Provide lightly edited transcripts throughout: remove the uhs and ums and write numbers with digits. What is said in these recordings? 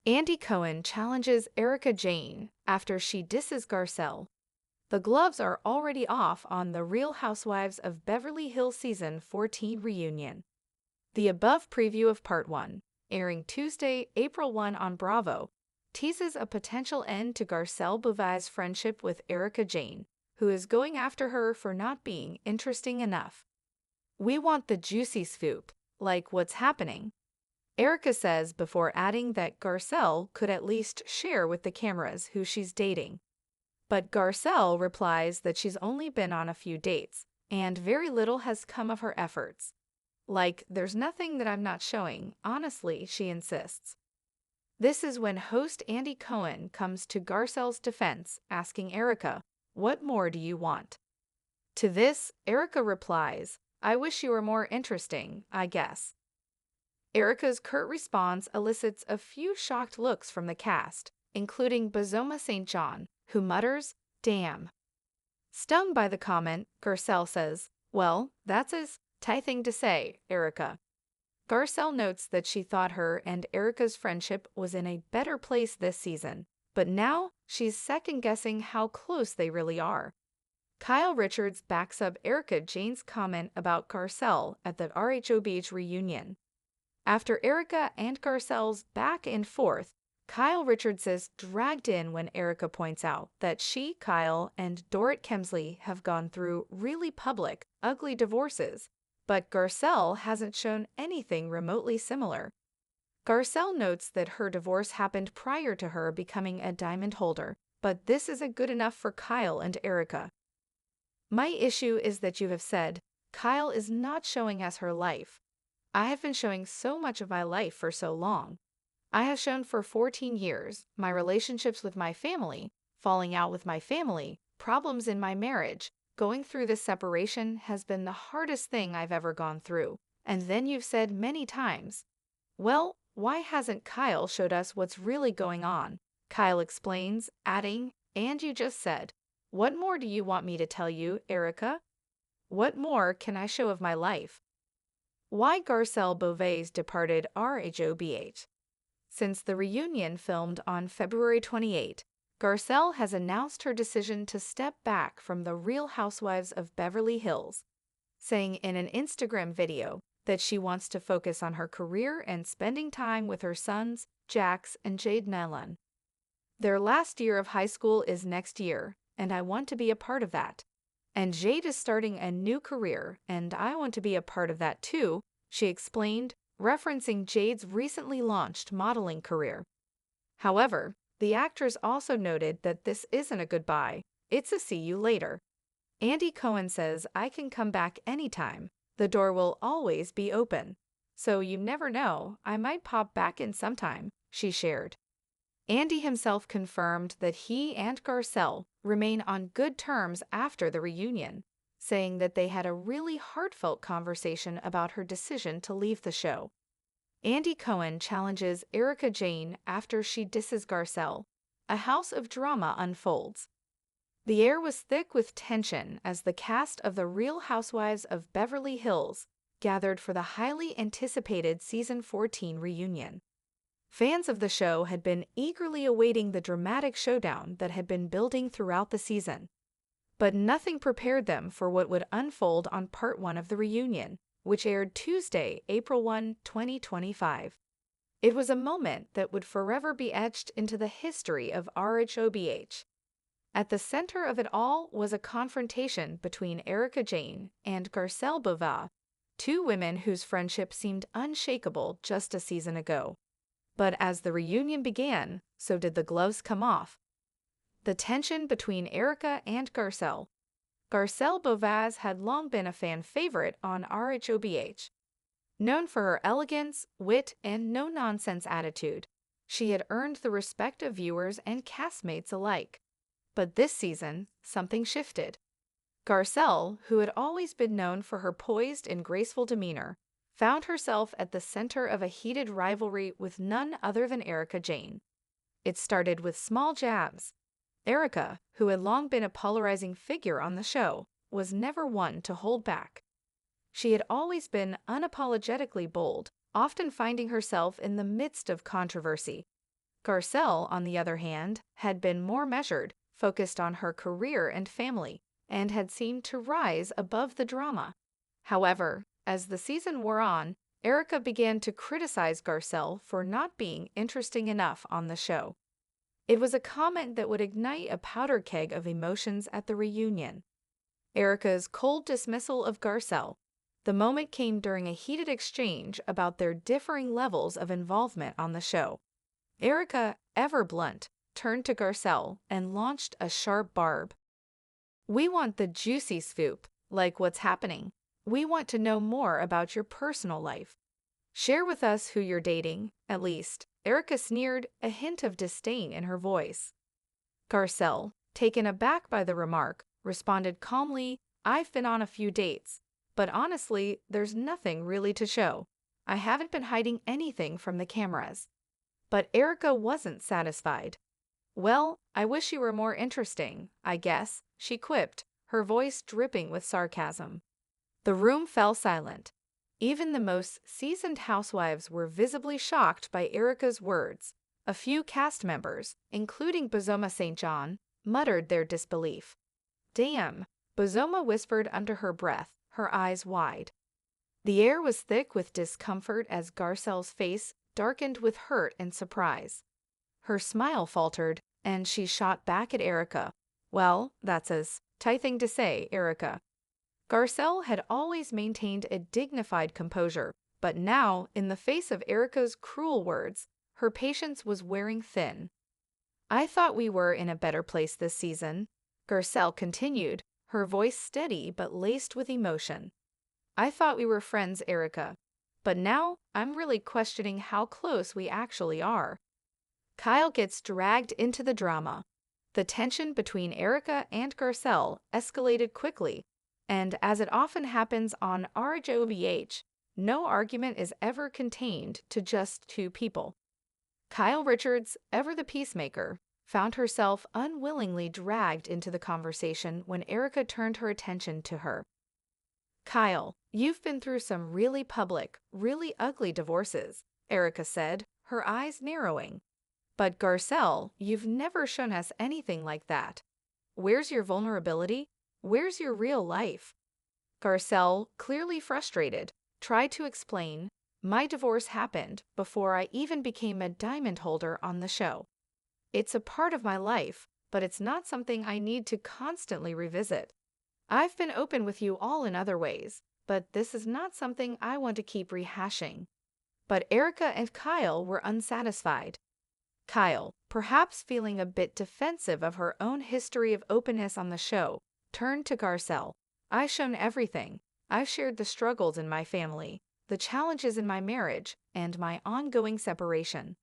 Andy Cohen challenges Erika Jayne after she disses Garcelle. The gloves are already off on the Real Housewives of Beverly Hills Season 14 reunion. The above preview of Part 1, airing Tuesday, April 1 on Bravo, teases a potential end to Garcelle Beauvais' friendship with Erika Jayne, who is going after her for not being interesting enough. "We want the juicy scoop, like what's happening," Erika says before adding that Garcelle could at least share with the cameras who she's dating. But Garcelle replies that she's only been on a few dates, and very little has come of her efforts. "Like, there's nothing that I'm not showing, honestly," she insists. This is when host Andy Cohen comes to Garcelle's defense, asking Erika, "What more do you want?" To this, Erika replies, "I wish you were more interesting, I guess." Erika's curt response elicits a few shocked looks from the cast, including Bazoma St. John, who mutters, "Damn." Stung by the comment, Garcelle says, "Well, that's a tight thing to say, Erika." Garcelle notes that she thought her and Erika's friendship was in a better place this season, but now she's second-guessing how close they really are. Kyle Richards backs up Erika Jayne's comment about Garcelle at the RHOBH reunion. After Erika and Garcelle's back and forth, Kyle Richards is dragged in when Erika points out that she, Kyle, and Dorrit Kemsley have gone through really public, ugly divorces, but Garcelle hasn't shown anything remotely similar. Garcelle notes that her divorce happened prior to her becoming a diamond holder, but this isn't good enough for Kyle and Erika. "My issue is that you have said, Kyle is not showing us her life. I have been showing so much of my life for so long. I have shown for 14 years, my relationships with my family, falling out with my family, problems in my marriage. Going through this separation has been the hardest thing I've ever gone through. And then you've said many times, well, why hasn't Kyle showed us what's really going on?" Kyle explains, adding, "And you just said, what more do you want me to tell you, Erika? What more can I show of my life?" Why Garcelle Beauvais departed RHOBH. Since the reunion filmed on February 28, Garcelle has announced her decision to step back from the Real Housewives of Beverly Hills, saying in an Instagram video that she wants to focus on her career and spending time with her sons, Jax and Jayne. "Their last year of high school is next year, and I want to be a part of that. And Jade is starting a new career, and I want to be a part of that too," she explained, referencing Jade's recently launched modeling career. However, the actress also noted that this isn't a goodbye, it's a see you later. Andy Cohen says, "I can come back anytime. The door will always be open. So you never know, I might pop back in sometime," she shared. Andy himself confirmed that he and Garcelle remain on good terms after the reunion, saying that they had a really heartfelt conversation about her decision to leave the show. Andy Cohen challenges Erika Jayne after she disses Garcelle. A house of drama unfolds. The air was thick with tension as the cast of The Real Housewives of Beverly Hills gathered for the highly anticipated Season 14 reunion. Fans of the show had been eagerly awaiting the dramatic showdown that had been building throughout the season. But nothing prepared them for what would unfold on Part 1 of the reunion, which aired Tuesday, April 1, 2025. It was a moment that would forever be etched into the history of RHOBH. At the center of it all was a confrontation between Erika Jayne and Garcelle Beauvais, two women whose friendship seemed unshakable just a season ago. But as the reunion began, so did the gloves come off. The tension between Erika and Garcelle. Garcelle Beauvais had long been a fan favorite on RHOBH. Known for her elegance, wit, and no-nonsense attitude, she had earned the respect of viewers and castmates alike. But this season, something shifted. Garcelle, who had always been known for her poised and graceful demeanor, found herself at the center of a heated rivalry with none other than Erika Jayne. It started with small jabs. Erika, who had long been a polarizing figure on the show, was never one to hold back. She had always been unapologetically bold, often finding herself in the midst of controversy. Garcelle, on the other hand, had been more measured, focused on her career and family, and had seemed to rise above the drama. However, as the season wore on, Erika began to criticize Garcelle for not being interesting enough on the show. It was a comment that would ignite a powder keg of emotions at the reunion. Erika's cold dismissal of Garcelle. The moment came during a heated exchange about their differing levels of involvement on the show. Erika, ever blunt, turned to Garcelle and launched a sharp barb. "We want the juicy scoop, like what's happening. We want to know more about your personal life. Share with us who you're dating, at least." Erika sneered, a hint of disdain in her voice. Garcelle, taken aback by the remark, responded calmly, "I've been on a few dates, but honestly, there's nothing really to show. I haven't been hiding anything from the cameras." But Erika wasn't satisfied. "Well, I wish you were more interesting, I guess," she quipped, her voice dripping with sarcasm. The room fell silent. Even the most seasoned housewives were visibly shocked by Erika's words. A few cast members, including Bozoma St. John, muttered their disbelief. "Damn," Bozoma whispered under her breath, her eyes wide. The air was thick with discomfort as Garcelle's face darkened with hurt and surprise. Her smile faltered, and she shot back at Erika. "Well, that's a tight thing to say, Erika." Garcelle had always maintained a dignified composure, but now, in the face of Erika's cruel words, her patience was wearing thin. "I thought we were in a better place this season," Garcelle continued, her voice steady but laced with emotion. "I thought we were friends, Erika, but now I'm really questioning how close we actually are." Kyle gets dragged into the drama. The tension between Erika and Garcelle escalated quickly, and as it often happens on RHOBH, no argument is ever contained to just two people. Kyle Richards, ever the peacemaker, found herself unwillingly dragged into the conversation when Erika turned her attention to her. "Kyle, you've been through some really public, really ugly divorces," Erika said, her eyes narrowing. "But Garcelle, you've never shown us anything like that. Where's your vulnerability? Where's your real life?" Garcelle, clearly frustrated, tried to explain, "My divorce happened before I even became a diamond holder on the show. It's a part of my life, but it's not something I need to constantly revisit. I've been open with you all in other ways, but this is not something I want to keep rehashing." But Erika and Kyle were unsatisfied. Kyle, perhaps feeling a bit defensive of her own history of openness on the show, turned to Garcelle. "I've shown everything. I've shared the struggles in my family, the challenges in my marriage, and my ongoing separation.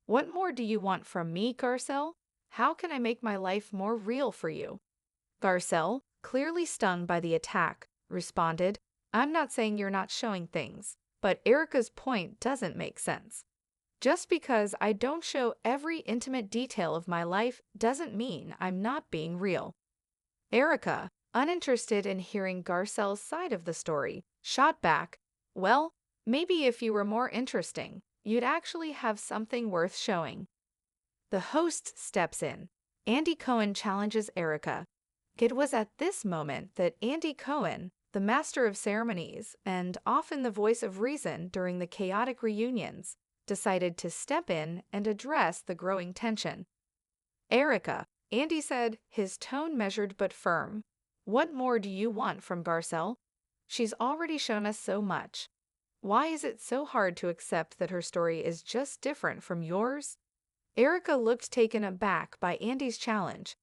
What more do you want from me, Garcelle? How can I make my life more real for you?" Garcelle, clearly stung by the attack, responded, "I'm not saying you're not showing things, but Erika's point doesn't make sense. Just because I don't show every intimate detail of my life doesn't mean I'm not being real." Erika, uninterested in hearing Garcelle's side of the story, shot back, "Well, maybe if you were more interesting, you'd actually have something worth showing." The host steps in. Andy Cohen challenges Erika. It was at this moment that Andy Cohen, the master of ceremonies and often the voice of reason during the chaotic reunions, decided to step in and address the growing tension. "Erika," Andy said, his tone measured but firm, "what more do you want from Garcelle? She's already shown us so much. Why is it so hard to accept that her story is just different from yours?" Erika looked taken aback by Andy's challenge.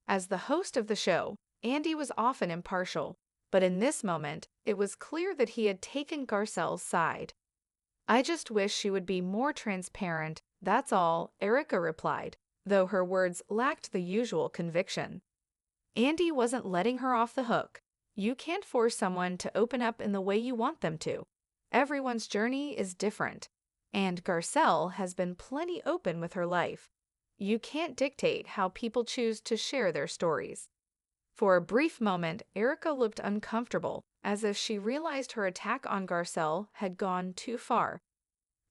As the host of the show, Andy was often impartial, but in this moment, it was clear that he had taken Garcelle's side. "I just wish she would be more transparent, that's all," Erika replied, though her words lacked the usual conviction. Andy wasn't letting her off the hook. You can't force someone to open up in the way you want them to. Everyone's journey is different, and Garcelle has been plenty open with her life. You can't dictate how people choose to share their stories. For a brief moment, Erika looked uncomfortable, as if she realized her attack on Garcelle had gone too far.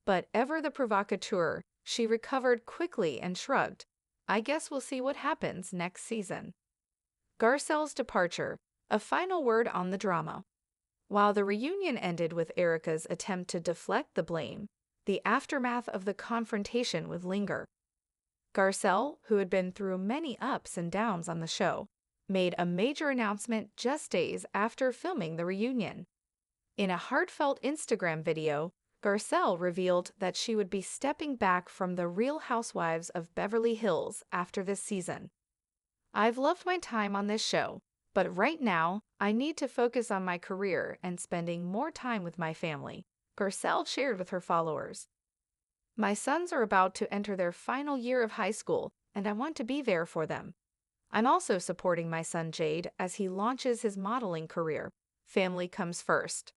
But ever the provocateur, she recovered quickly and shrugged. I guess we'll see what happens next season. Garcelle's departure, a final word on the drama. While the reunion ended with Erika's attempt to deflect the blame, the aftermath of the confrontation would linger. Garcelle, who had been through many ups and downs on the show, made a major announcement just days after filming the reunion. In a heartfelt Instagram video, Garcelle revealed that she would be stepping back from the Real Housewives of Beverly Hills after this season. I've loved my time on this show, but right now, I need to focus on my career and spending more time with my family, Garcelle shared with her followers. My sons are about to enter their final year of high school, and I want to be there for them. I'm also supporting my son Jade as he launches his modeling career. Family comes first.